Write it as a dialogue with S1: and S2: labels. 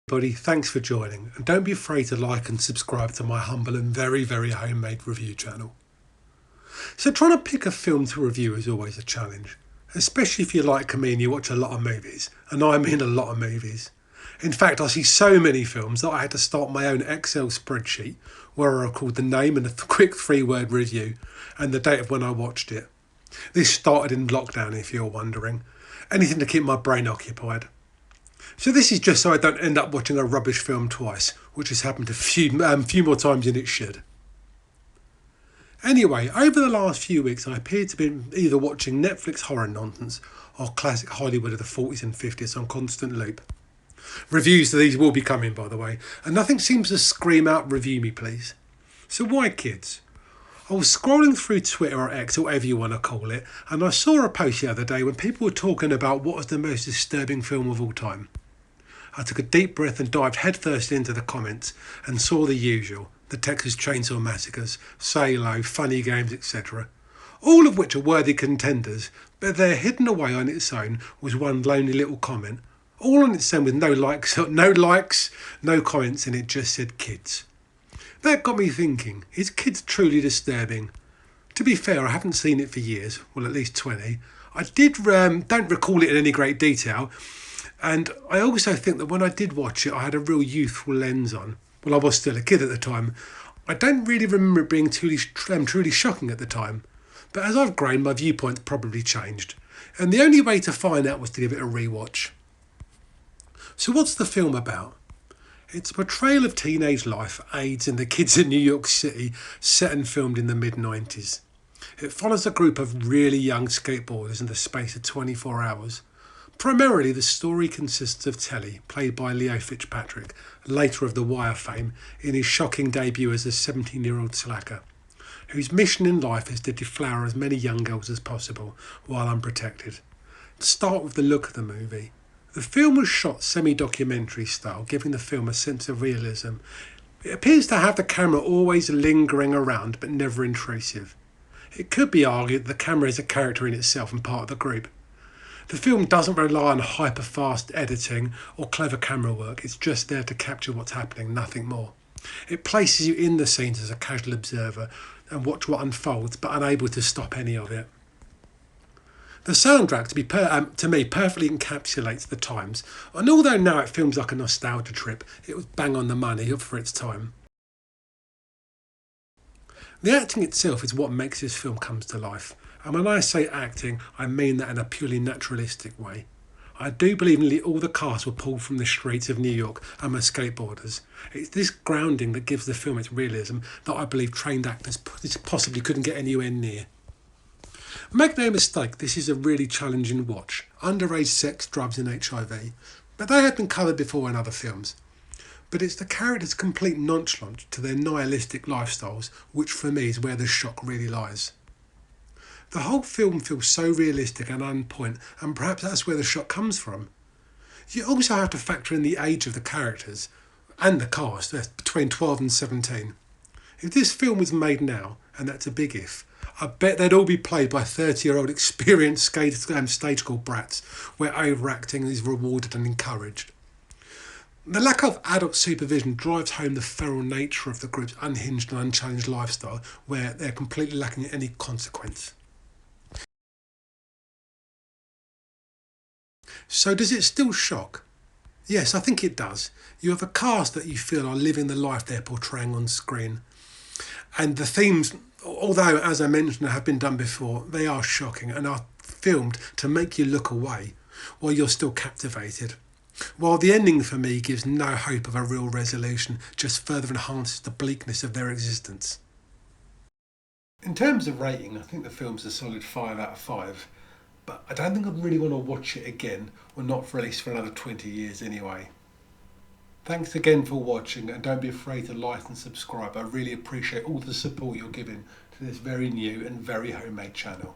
S1: Buddy, thanks for joining, and don't be afraid to like and subscribe to my humble and very, very homemade review channel. So trying to pick a film to review is always a challenge, especially if you're like me and you watch a lot of movies, and I mean a lot of movies. In fact, I see so many films that I had to start my own Excel spreadsheet where I record the name and a quick 3-word review and the date of when I watched it. This started in lockdown, if you're wondering. Anything to keep my brain occupied. So this is just so I don't end up watching a rubbish film twice, which has happened a few more times than it should. Anyway, over the last few weeks I appear to be either watching Netflix horror nonsense or classic Hollywood of the 40s and 50s on constant loop. Reviews to these will be coming, by the way, and nothing seems to scream out "review me please." So why kids? I was scrolling through Twitter or X or whatever you want to call it, and I saw a post the other day when people were talking about what was the most disturbing film of all time. I took a deep breath and dived headfirst into the comments and saw the usual, the Texas Chainsaw Massacres, Salo, Funny Games, etc. All of which are worthy contenders, but there hidden away on its own was one lonely little comment, all on its own with no likes, no comments, and it just said kids. That got me thinking, is kids truly disturbing? To be fair, I haven't seen it for years, well at least 20. I don't recall it in any great detail, and I also think that when I did watch it, I had a real youthful lens on. Well, I was still a kid at the time. I don't really remember it being truly shocking at the time. But as I've grown, my viewpoint's probably changed. And the only way to find out was to give it a rewatch. So what's the film about? It's a portrayal of teenage life, AIDS and the kids in New York City, set and filmed in the mid-90s. It follows a group of really young skateboarders in the space of 24 hours. Primarily, the story consists of Telly, played by Leo Fitzpatrick, later of The Wire fame, in his shocking debut as a 17-year-old slacker, whose mission in life is to deflower as many young girls as possible while unprotected. To start with the look of the movie. The film was shot semi-documentary style, giving the film a sense of realism. It appears to have the camera always lingering around, but never intrusive. It could be argued that the camera is a character in itself and part of the group. The film doesn't rely on hyper-fast editing or clever camera work, it's just there to capture what's happening, nothing more. It places you in the scenes as a casual observer and watch what unfolds, but unable to stop any of it. The soundtrack, to me, perfectly encapsulates the times, and although now it feels like a nostalgia trip, it was bang on the money for its time. The acting itself is what makes this film come to life. And when I say acting, I mean that in a purely naturalistic way. I do believe nearly all the cast were pulled from the streets of New York and were skateboarders. It's this grounding that gives the film its realism that I believe trained actors possibly couldn't get anywhere near. Make no mistake, this is a really challenging watch. Underage sex, drugs and HIV. But they had been covered before in other films. But it's the characters' complete nonchalance to their nihilistic lifestyles, which for me is where the shock really lies. The whole film feels so realistic and on point, and perhaps that's where the shock comes from. You also have to factor in the age of the characters and the cast, they're between 12 and 17. If this film was made now, and that's a big if, I bet they'd all be played by 30-year-old experienced stage-called brats, where overacting is rewarded and encouraged. The lack of adult supervision drives home the feral nature of the group's unhinged and unchallenged lifestyle, where they're completely lacking any consequence. So does it still shock? Yes, I think it does. You have a cast that you feel are living the life they're portraying on screen. And the themes, although as I mentioned have been done before, they are shocking and are filmed to make you look away while you're still captivated. While the ending for me gives no hope of a real resolution, just further enhances the bleakness of their existence. In terms of rating, I think the film's a solid 5 out of 5. But I don't think I'd really want to watch it again, or not for at least for another 20 years anyway. Thanks again for watching, and don't be afraid to like and subscribe. I really appreciate all the support you're giving to this very new and very homemade channel.